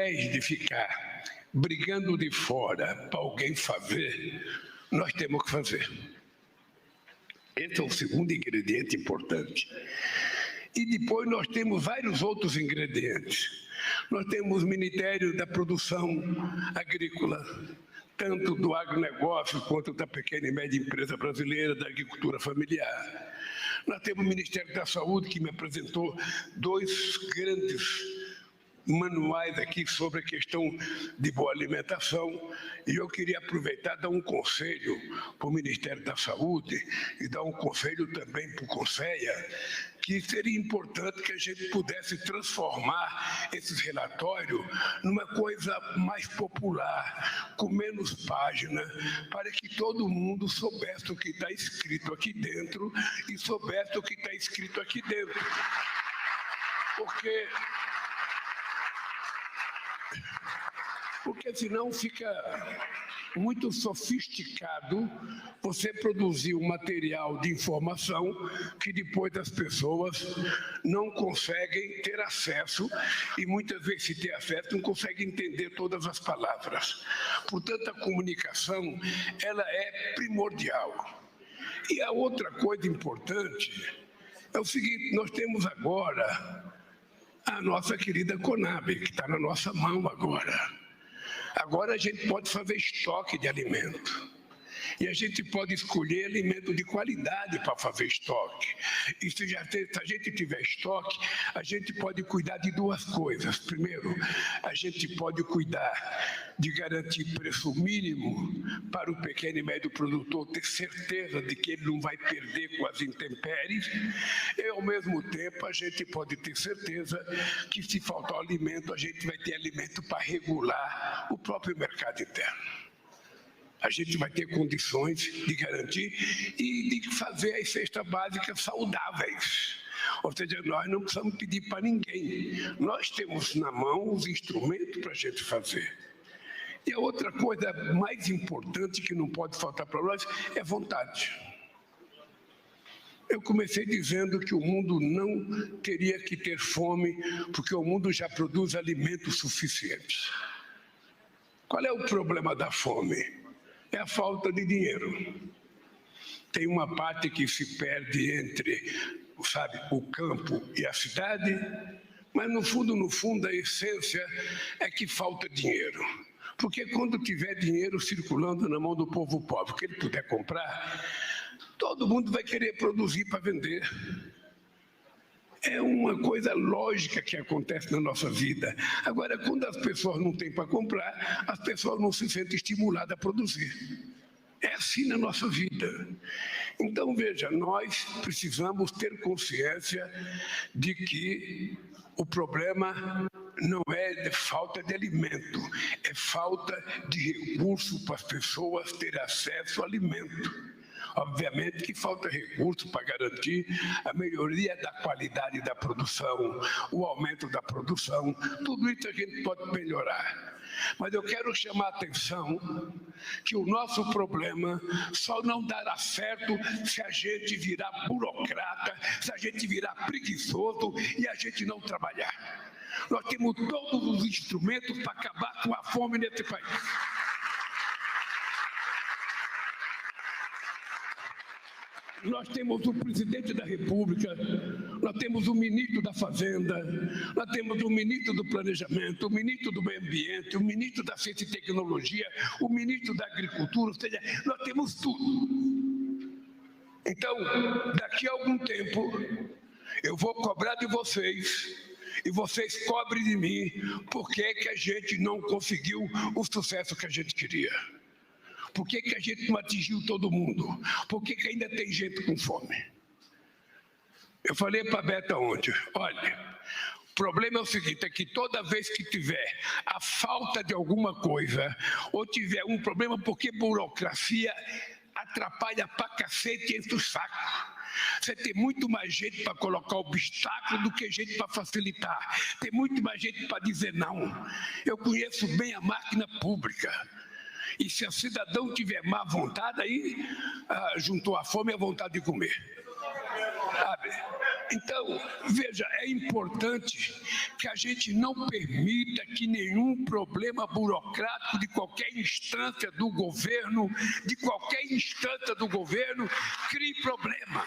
invés de ficar brigando de fora para alguém fazer, nós temos que fazer. Esse é o segundo ingrediente importante. E depois nós temos vários outros ingredientes. Nós temos o Ministério da Produção Agrícola, tanto do agronegócio quanto da pequena e média empresa brasileira, da agricultura familiar. Nós temos o Ministério da Saúde, que me apresentou 2 grandes manuais aqui sobre a questão de boa alimentação, e eu queria aproveitar e dar um conselho para o Ministério da Saúde e dar um conselho também para o Conselho, que seria importante que a gente pudesse transformar esses relatórios numa coisa mais popular, com menos páginas, para que todo mundo soubesse o que está escrito aqui dentro e soubesse o que está escrito aqui dentro. Porque senão fica muito sofisticado você produzir um material de informação que depois as pessoas não conseguem ter acesso e muitas vezes, se ter acesso, não conseguem entender todas as palavras. Portanto, a comunicação, ela é primordial. E a outra coisa importante é o seguinte: nós temos agora a nossa querida Conab, que está na nossa mão agora. Agora a gente pode fazer estoque de alimento. E a gente pode escolher alimento de qualidade para fazer estoque. E se a gente tiver estoque, a gente pode cuidar de 2 coisas. Primeiro, a gente pode cuidar de garantir preço mínimo para o pequeno e médio produtor ter certeza de que ele não vai perder com as intempéries. E, ao mesmo tempo, a gente pode ter certeza que, se faltar alimento, a gente vai ter alimento para regular o próprio mercado interno. A gente vai ter condições de garantir e de fazer as cestas básicas saudáveis. Ou seja, nós não precisamos pedir para ninguém. Nós temos na mão os instrumentos para a gente fazer. E a outra coisa mais importante que não pode faltar para nós é vontade. Eu comecei dizendo que o mundo não teria que ter fome, porque o mundo já produz alimentos suficientes. Qual é o problema da fome? É a falta de dinheiro. Tem uma parte que se perde entre, o campo e a cidade, mas no fundo, a essência é que falta dinheiro. Porque quando tiver dinheiro circulando na mão do povo pobre, que ele puder comprar, todo mundo vai querer produzir para vender. É uma coisa lógica que acontece na nossa vida. Agora, quando as pessoas não têm para comprar, as pessoas não se sentem estimuladas a produzir. É assim na nossa vida. Então, veja, nós precisamos ter consciência de que o problema não é de falta de alimento, é falta de recurso para as pessoas terem acesso ao alimento. Obviamente que falta recurso para garantir a melhoria da qualidade da produção, o aumento da produção, tudo isso a gente pode melhorar. Mas eu quero chamar a atenção que o nosso problema só não dará certo se a gente virar burocrata, se a gente virar preguiçoso e a gente não trabalhar. Nós temos todos os instrumentos para acabar com a fome nesse país. Nós temos o presidente da República, nós temos o ministro da Fazenda, nós temos o ministro do Planejamento, o ministro do Meio Ambiente, o ministro da Ciência e Tecnologia, o ministro da Agricultura, ou seja, nós temos tudo. Então, daqui a algum tempo, eu vou cobrar de vocês e vocês cobrem de mim por que a gente não conseguiu o sucesso que a gente queria. Por que a gente não atingiu todo mundo? Por que ainda tem gente com fome? Eu falei para a Beta ontem, olha, o problema é o seguinte, é que toda vez que tiver a falta de alguma coisa, ou tiver um problema porque burocracia atrapalha pra cacete e enche o saco. Você tem muito mais gente para colocar obstáculo do que gente para facilitar. Tem muito mais gente para dizer não. Eu conheço bem a máquina pública. E se o cidadão tiver má vontade, aí juntou a fome e a vontade de comer. Sabe? Então, veja, é importante que a gente não permita que nenhum problema burocrático de qualquer instância do governo, crie problema.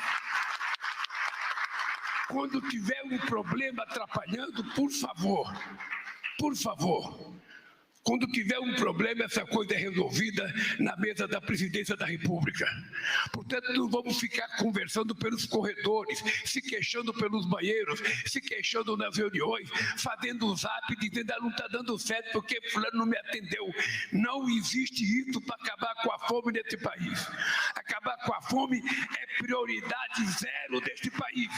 Quando tiver um problema atrapalhando, por favor, quando tiver um problema, essa coisa é resolvida na mesa da Presidência da República. Portanto, não vamos ficar conversando pelos corredores, se queixando pelos banheiros, se queixando nas reuniões, fazendo o zap, dizendo que não está dando certo porque fulano não me atendeu. Não existe isso para acabar com a fome nesse país. Acabar com a fome é prioridade zero deste país.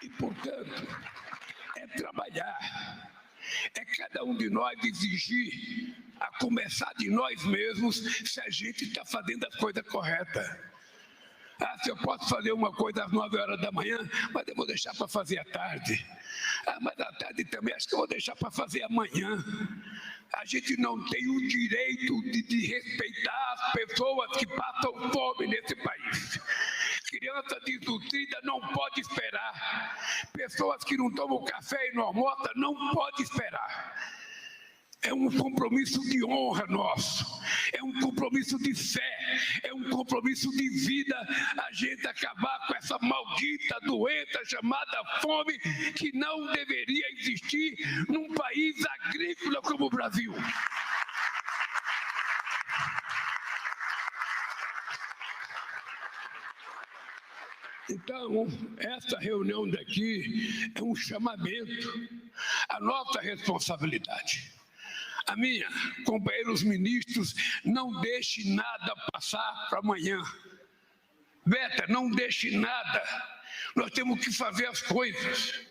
E, portanto, é trabalhar, é cada um de nós exigir, a começar de nós mesmos, se a gente está fazendo a coisa correta. Se eu posso fazer uma coisa às 9 horas da manhã, mas eu vou deixar para fazer à tarde. Mas à tarde também acho que eu vou deixar para fazer amanhã. A gente não tem o direito de respeitar as pessoas que passam fome nesse país. Criança desnutrida não pode esperar. Pessoas que não tomam café e não almoçam não pode esperar. É um compromisso de honra nosso, é um compromisso de fé, é um compromisso de vida a gente acabar com essa maldita doença chamada fome que não deveria existir num país agrícola como o Brasil. Então, essa reunião daqui é um chamamento à nossa responsabilidade. A minha, companheiros ministros, não deixe nada passar para amanhã. Beta, não deixe nada. Nós temos que fazer as coisas.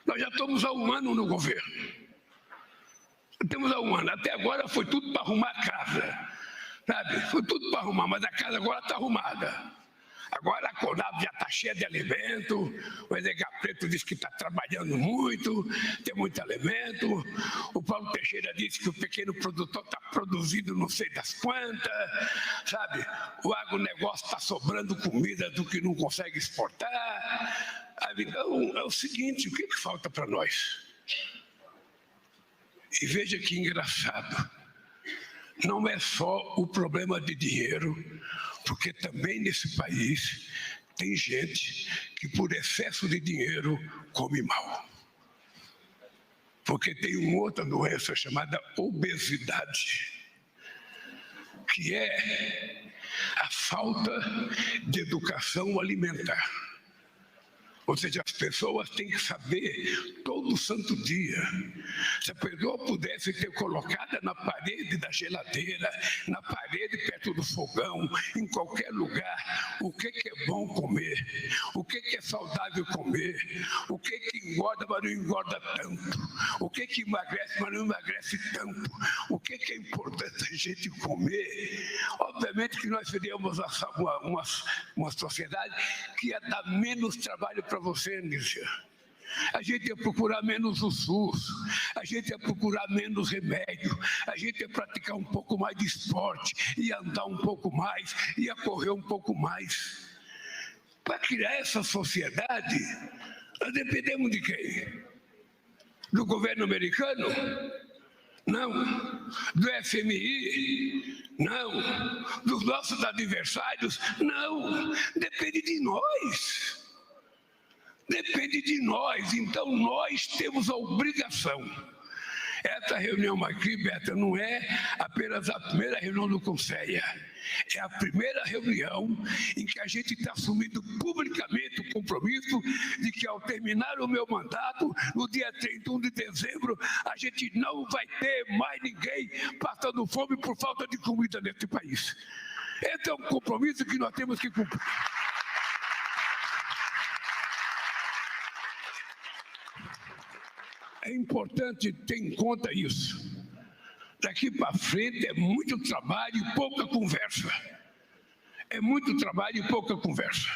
Nós já estamos há um ano no governo. Temos há um ano. Até agora foi tudo para arrumar a casa. Sabe? Foi tudo para arrumar, mas a casa agora está arrumada. Agora a Conab já está cheia de alimento, o Edgar Preto disse que está trabalhando muito, tem muito alimento, o Paulo Teixeira disse que o pequeno produtor está produzindo não sei das quantas, sabe? O agronegócio está sobrando comida do que não consegue exportar. Então, é o seguinte, o que falta para nós? E veja que engraçado, não é só o problema de dinheiro, porque também nesse país tem gente que por excesso de dinheiro come mal. Porque tem uma outra doença chamada obesidade, que é a falta de educação alimentar. Ou seja, as pessoas têm que saber todo santo dia. Se a pessoa pudesse ter colocada na parede da geladeira, na parede perto do fogão, em qualquer lugar, o que é bom comer, o que é saudável comer, o que engorda, mas não engorda tanto, o que emagrece, mas não emagrece tanto, o que é importante a gente comer. Obviamente que nós seríamos uma sociedade que ia dar menos trabalho para você, Nícia. A gente ia procurar menos o SUS, a gente ia procurar menos remédio, a gente ia praticar um pouco mais de esporte, ia andar um pouco mais, ia correr um pouco mais. Para criar essa sociedade, nós dependemos de quem? Do governo americano? Não. Do FMI? Não. Dos nossos adversários? Não. Depende de nós. Depende de nós, então nós temos a obrigação. Essa reunião aqui, Beta, não é apenas a primeira reunião do Conselho, é a primeira reunião em que a gente está assumindo publicamente o compromisso de que ao terminar o meu mandato, no dia 31 de dezembro, a gente não vai ter mais ninguém passando fome por falta de comida nesse país. Esse é um compromisso que nós temos que cumprir. É importante ter em conta isso. Daqui para frente é muito trabalho e pouca conversa. É muito trabalho e pouca conversa.